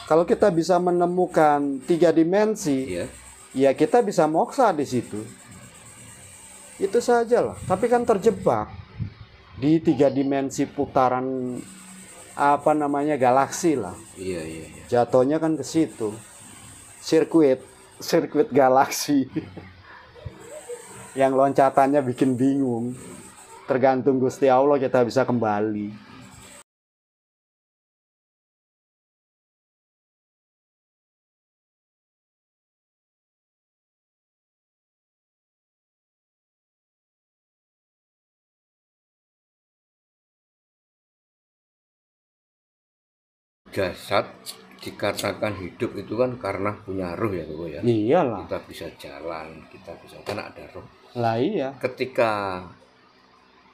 Kalau kita bisa menemukan 3 dimensi, Iya. ya kita bisa moksa di situ. Itu saja lah. Tapi kan terjebak di 3 dimensi putaran galaksi lah. Iya, iya, iya. Jatuhnya kan ke situ. Sirkuit galaksi. Yang loncatannya bikin bingung. Tergantung Gusti Allah kita bisa kembali. Jasad dikatakan hidup itu kan karena punya roh ya Koko ya. Iyalah. Kita bisa jalan, kita bisa karena ada roh. Lah iya. Ketika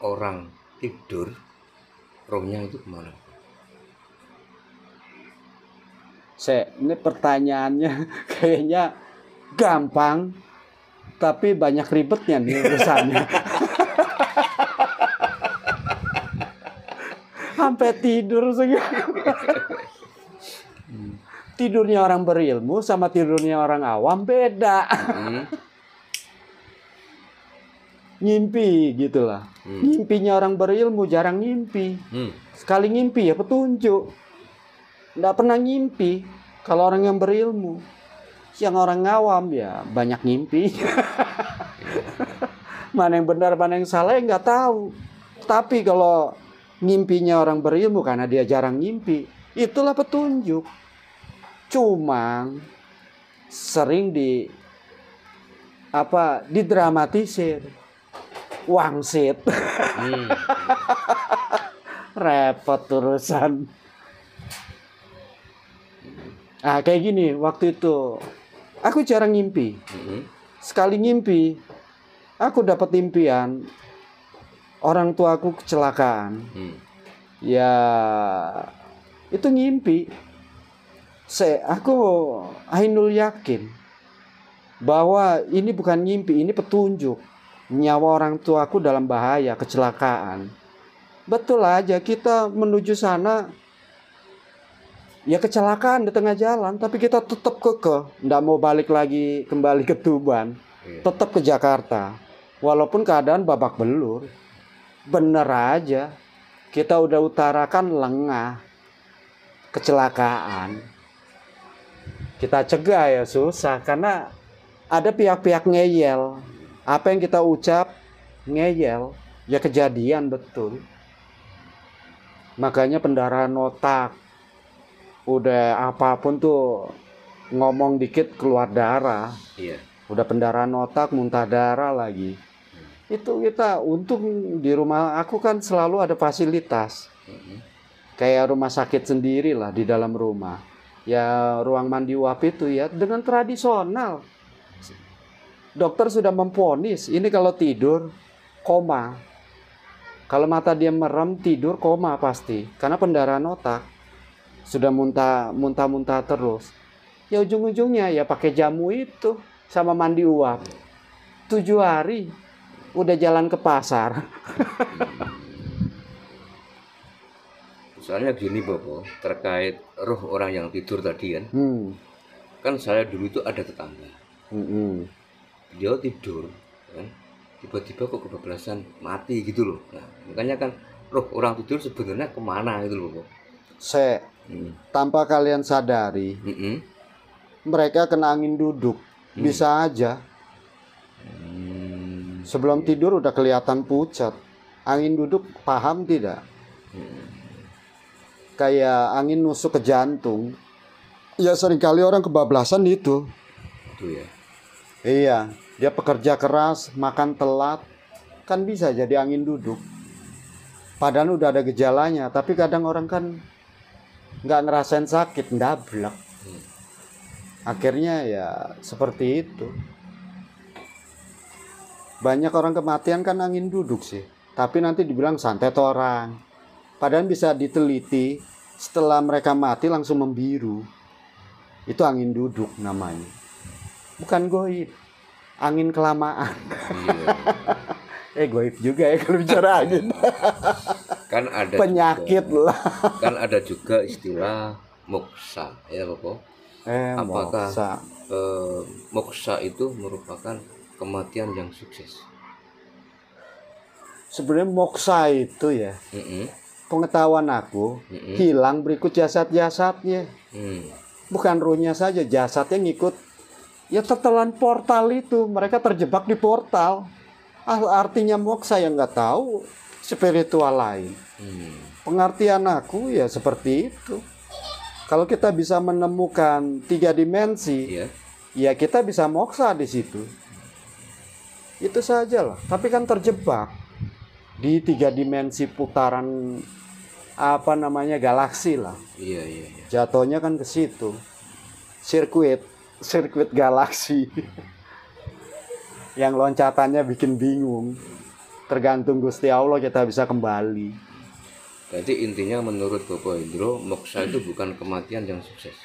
orang tidur, rohnya itu kemana? Ini pertanyaannya kayaknya gampang, tapi banyak ribetnya nih urusannya. Sampai tidur segala. Tidurnya orang berilmu sama tidurnya orang awam beda. Ngimpi gitulah. Ngimpinya orang berilmu jarang ngimpi. Sekali ngimpi ya petunjuk. Nggak pernah ngimpi kalau orang yang berilmu. Yang orang awam ya banyak ngimpi. Mana yang benar mana yang salah ya nggak tahu. Tapi kalau ngimpinya orang berilmu karena dia jarang ngimpi, itulah petunjuk. Cuma sering didramatisir, wangsit. Repot urusan. Kayak gini waktu itu aku jarang ngimpi. Sekali ngimpi aku dapat impian orang tuaku kecelakaan. Ya itu ngimpi. Aku ainul yakin bahwa ini bukan ngimpi, ini petunjuk. Nyawa orang tuaku dalam bahaya, kecelakaan. Betul aja kita menuju sana. Ya kecelakaan di tengah jalan, tapi kita tetap kekeh, nggak mau balik lagi kembali ke Tuban, tetap ke Jakarta, walaupun keadaan babak belur. Bener aja, kita udah utarakan lengah, kecelakaan. Kita cegah ya susah, karena ada pihak-pihak ngeyel. Apa yang kita ucap ngeyel, ya kejadian betul. Makanya pendarahan otak. Udah apapun tuh ngomong dikit keluar darah. Iya. Udah pendarahan otak, muntah darah lagi. Itu kita untung di rumah aku kan selalu ada fasilitas. Kayak rumah sakit sendiri lah di dalam rumah. Ya ruang mandi uap itu ya dengan tradisional. Dokter sudah memvonis ini kalau tidur koma. Kalau mata dia merem tidur koma pasti karena pendarahan otak. Sudah muntah terus. Ya ujung-ujungnya ya pakai jamu itu sama mandi uap. 7 hari udah jalan ke pasar. Soalnya gini Bobo, terkait roh orang yang tidur tadi kan. Kan saya dulu itu ada tetangga. Dia tidur kan. Tiba-tiba kok kebablasan mati gitu loh. Nah, makanya kan roh orang tidur sebenarnya kemana gitu loh Bobo. Tanpa kalian sadari, mereka kena angin duduk, bisa aja. Sebelum tidur udah kelihatan pucat. Angin duduk paham tidak? Kayak angin nusuk ke jantung. Ya seringkali orang kebablasan itu. Itu ya. Iya, dia pekerja keras, makan telat, kan bisa jadi angin duduk. Padahal udah ada gejalanya, tapi kadang orang kan nggak ngerasain sakit, ndablek. Akhirnya ya seperti itu. Banyak orang kematian kan angin duduk sih. Tapi nanti dibilang santet orang. Padahal bisa diteliti, setelah mereka mati langsung membiru. Itu angin duduk namanya. Bukan goib, angin kelamaan. Goib juga ya kalau bicara angin. Kan ada penyakit juga, lah. Kan ada juga istilah moksa ya Bapak. Apakah Moksa. Moksa itu merupakan kematian yang sukses? Sebenarnya moksa itu ya, pengetahuan aku, hilang berikut jasad-jasadnya. Bukan ruhnya saja, jasadnya ngikut. Ya tetelan portal itu, mereka terjebak di portal. Artinya moksa yang nggak tahu spiritual lain. Pengertian aku ya seperti itu. Kalau kita bisa menemukan 3 dimensi, ya kita bisa moksa di situ. Itu saja lah. Tapi kan terjebak di 3 dimensi putaran galaksi lah. Iya. Jatuhnya kan ke situ. Sirkuit galaksi. Yang loncatannya bikin bingung. Tergantung Gusti Allah kita bisa kembali. Jadi intinya menurut Bapak Hendro, moksa itu bukan kematian yang sukses.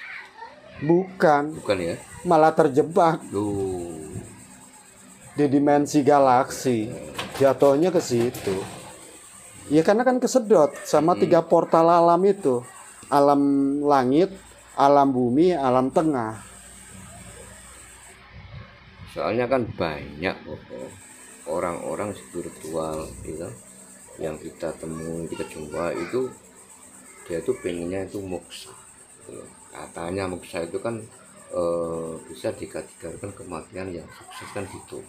Bukan ya? Malah terjebak di dimensi galaksi. Jatuhnya ke situ. Ya karena kan kesedot sama 3 portal alam itu. Alam langit, alam bumi, alam tengah. Soalnya kan banyak orang-orang spiritual gitu, yang kita temui, kita jumpa itu, dia itu pengennya itu moksa. Katanya moksa itu kan bisa dikategorikan kematian yang sukses kan gitu.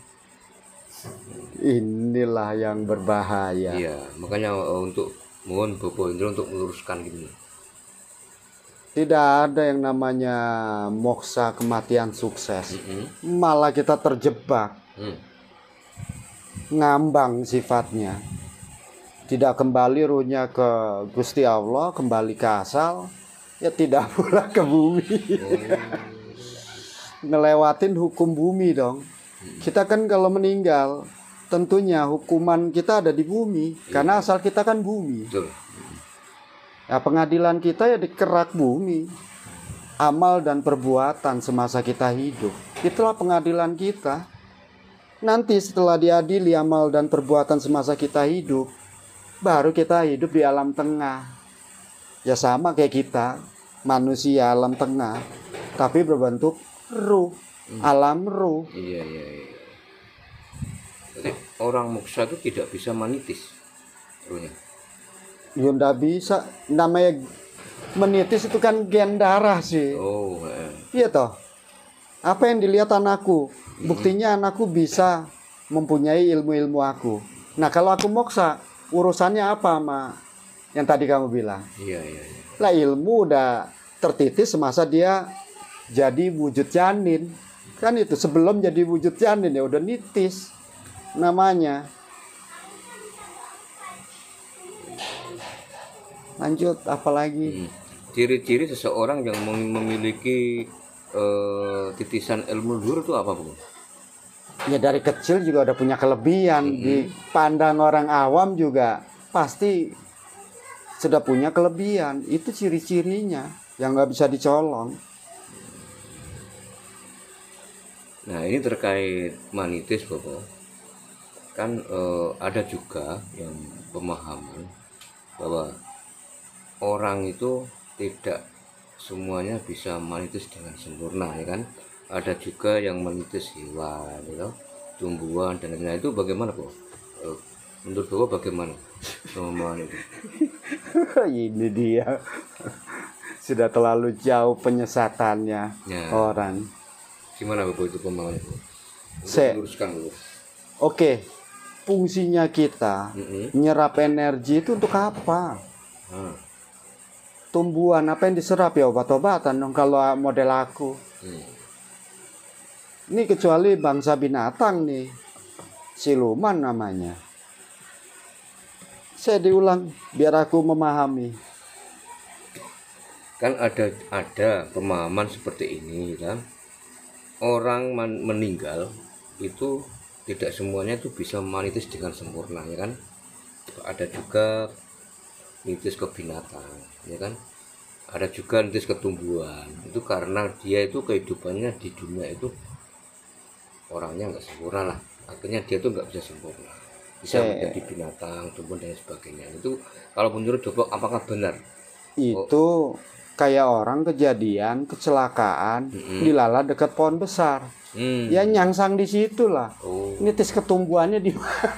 Inilah yang berbahaya. Iya, makanya untuk mohon Bapak Hendro untuk meluruskan gini. Tidak ada yang namanya moksa kematian sukses. Malah kita terjebak. Ngambang sifatnya. Tidak kembali ruhnya ke Gusti Allah, kembali ke asal, ya tidak pula ke bumi. Ngelewatin hukum bumi dong. Kita kan kalau meninggal, tentunya hukuman kita ada di bumi, karena asal kita kan bumi. Ya, pengadilan kita ya di kerak bumi. Amal dan perbuatan semasa kita hidup, itulah pengadilan kita. Nanti setelah diadili amal dan perbuatan semasa kita hidup, baru kita hidup di alam tengah. Ya sama kayak kita, manusia alam tengah, tapi berbentuk ruh. Alam ruh. Iya. Jadi orang moksa itu tidak bisa menitis ruhnya. Ya nggak bisa. Namanya menitis itu kan gen darah sih. Iya toh. Apa yang dilihat anakku, buktinya anakku bisa mempunyai ilmu-ilmu aku. Nah kalau aku moksa, urusannya apa sama yang tadi kamu bilang? Iya. Lah ilmu udah tertitis semasa dia jadi wujud janin. Kan itu sebelum jadi wujud janin ya udah nitis namanya. Lanjut apalagi? Ciri-ciri seseorang yang memiliki titisan ilmu luhur itu apa, Bu? Ya dari kecil juga udah punya kelebihan. Dipandang orang awam juga pasti sudah punya kelebihan. Itu ciri-cirinya yang nggak bisa dicolong. Nah ini terkait manitis Bapak, kan ada juga yang pemahaman bahwa orang itu tidak semuanya bisa manitis dengan sempurna, ya kan? Ada juga yang manitis hewan, gitu, tumbuhan dan lain-lain. Itu bagaimana Bapak? Menurut Bapak bagaimana pemahaman itu? Ini dia sudah terlalu jauh penyesatannya orang. Gimana Bapak itu pemahaman itu? Luruskan dulu. Oke, fungsinya kita nyerap energi itu untuk apa? Tumbuhan apa yang diserap ya obat-obatan dong kalau model aku. Ini kecuali bangsa binatang nih, siluman namanya. Saya diulang biar aku memahami. Kan ada pemahaman seperti ini kan. Orang meninggal itu tidak semuanya itu bisa manitis dengan sempurna, ya kan? Ada juga nitis ke binatang, ya kan? Ada juga nitis ke tumbuhan. Itu karena dia itu kehidupannya di dunia itu orangnya nggak sempurna lah. Akhirnya dia tuh nggak bisa sempurna. Bisa menjadi binatang, tumbuhan dan sebagainya. Itu kalau menurut Bapak apakah benar? Itu kayak orang kejadian kecelakaan dilalah dekat pohon besar. Ya nyangsang di situ lah. Ini tes ketumbuhannya di mana?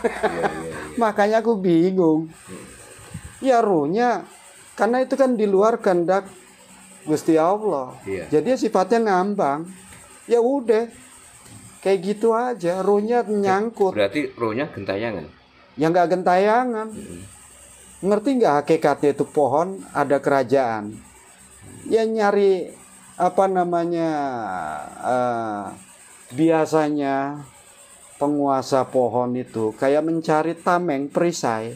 Makanya aku bingung. Ya ruhnya, karena itu kan di luar kehendak Gusti Allah. Jadi sifatnya ngambang. Ya udah, kayak gitu aja. Ruhnya nyangkut. Berarti ruhnya gentayangan? Ya nggak gentayangan. Ngerti nggak hakikatnya itu pohon ada kerajaan? Ya nyari apa namanya? Biasanya penguasa pohon itu kayak mencari tameng, perisai.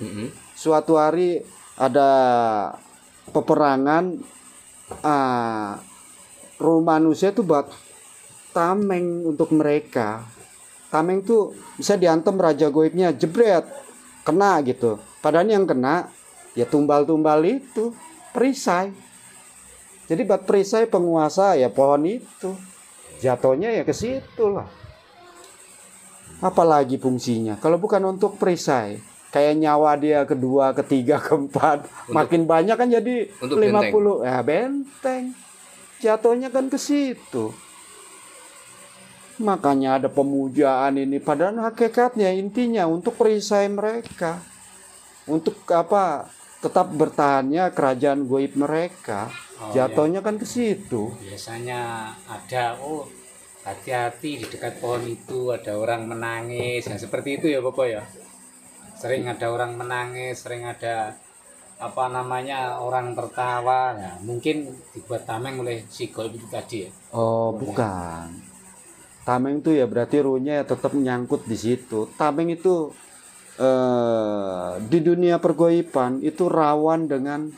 Suatu hari ada peperangan, roh manusia itu buat tameng untuk mereka. Tameng tuh bisa diantem raja goibnya, jebret, kena gitu. Padahal yang kena ya tumbal-tumbal itu perisai. Jadi buat perisai penguasa ya pohon itu. Jatuhnya ya ke situ lah. Apalagi fungsinya kalau bukan untuk perisai. Kayak nyawa dia kedua, ketiga, keempat, makin banyak kan jadi 50. Benteng. Ya benteng. Jatuhnya kan ke situ. Makanya ada pemujaan ini, padahal hakikatnya intinya untuk perisai mereka. Untuk apa? Tetap bertahannya kerajaan goib mereka. Jatuhnya kan ke situ. Biasanya ada hati-hati di dekat pohon itu ada orang menangis. Nah, seperti itu ya Bapak ya. Sering ada orang menangis, sering ada orang tertawa. Nah, mungkin dibuat tameng oleh si goib itu tadi ya. Oh, bukan. Tameng itu ya berarti ruhnya tetap nyangkut di situ. Tameng itu di dunia pergoiban itu rawan dengan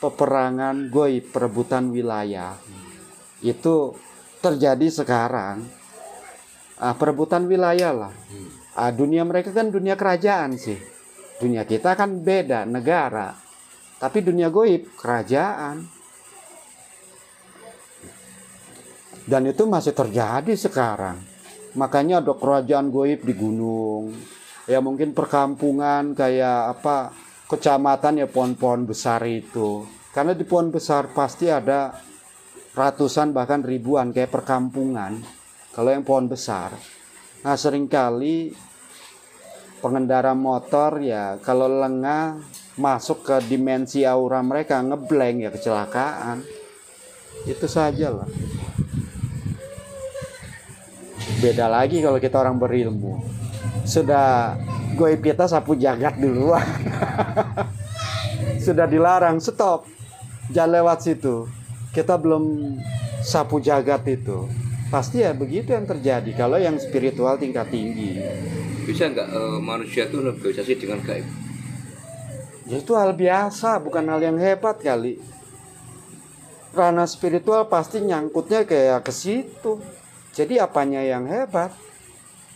peperangan goib, perebutan wilayah. Itu terjadi sekarang. Perebutan wilayah lah. Dunia mereka kan dunia kerajaan sih. Dunia kita kan beda, negara. Tapi dunia goib, kerajaan. Dan itu masih terjadi sekarang. Makanya ada kerajaan goib di gunung. Ya mungkin perkampungan kayak kecamatan ya pohon-pohon besar itu. Karena di pohon besar pasti ada ratusan bahkan ribuan kayak perkampungan. Kalau yang pohon besar. Nah seringkali pengendara motor ya kalau lengah masuk ke dimensi aura mereka ngeblank ya kecelakaan. Itu saja lah. Beda lagi kalau kita orang berilmu. Sudah goib kita sapu jagat duluan. Sudah dilarang, stop. Jangan lewat situ. Kita belum sapu jagat itu. Pasti ya begitu yang terjadi kalau yang spiritual tingkat tinggi. Bisa nggak manusia itu negosiasi dengan gaib? Ya, itu hal biasa, bukan hal yang hebat kali. Ranah spiritual pasti nyangkutnya kayak ke situ. Jadi apanya yang hebat?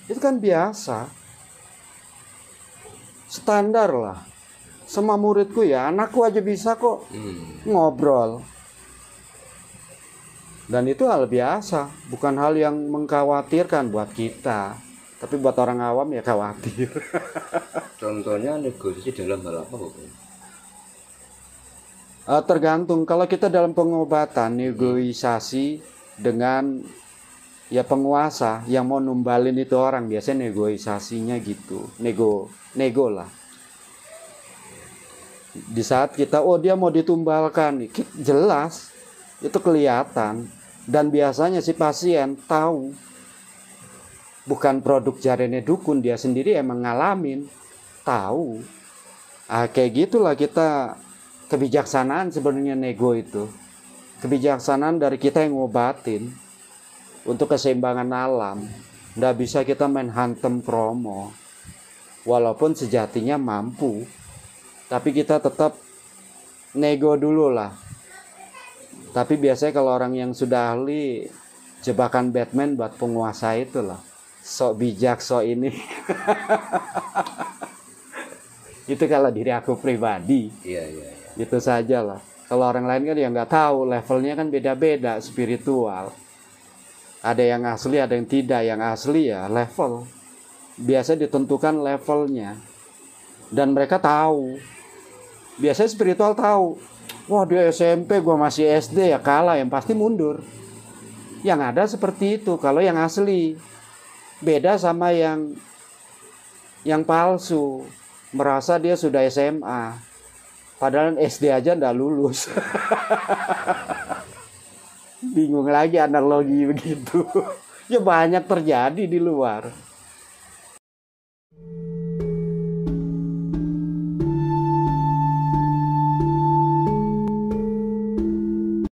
Itu kan biasa. Standar lah. Sama muridku ya, anakku aja bisa kok ngobrol. Dan itu hal biasa, bukan hal yang mengkhawatirkan buat kita. Tapi buat orang awam ya khawatir. Contohnya negosiasi dalam hal apa Bapak? Tergantung, kalau kita dalam pengobatan negosiasi dengan ya penguasa yang mau numbalin itu orang, biasanya negosiasinya gitu, nego lah. Di saat kita dia mau ditumbalkan, jelas itu kelihatan. Dan biasanya si pasien tahu bukan produk jarene dukun, dia sendiri emang ngalamin, tahu. Kayak gitulah kita, kebijaksanaan sebenarnya nego itu. Kebijaksanaan dari kita yang ngobatin untuk keseimbangan alam. Nggak bisa kita main hantem promo. Walaupun sejatinya mampu. Tapi kita tetap nego dulu lah. Tapi biasanya kalau orang yang sudah ahli, jebakan Batman buat penguasa itulah. Sok bijak, sok ini. Itu kalau diri aku pribadi. Iya. Itu saja lah. Kalau orang lain kan ya nggak tahu, levelnya kan beda-beda spiritual. Ada yang asli, ada yang tidak. Yang asli ya level. Biasa ditentukan levelnya. Dan mereka tahu. Biasanya spiritual tahu, wah dia SMP, gua masih SD, ya kalah, yang pasti mundur. Yang ada seperti itu kalau yang asli. Beda sama yang palsu, merasa dia sudah SMA, padahal SD aja ndak lulus. Bingung lagi analogi begitu. Ya banyak terjadi di luar.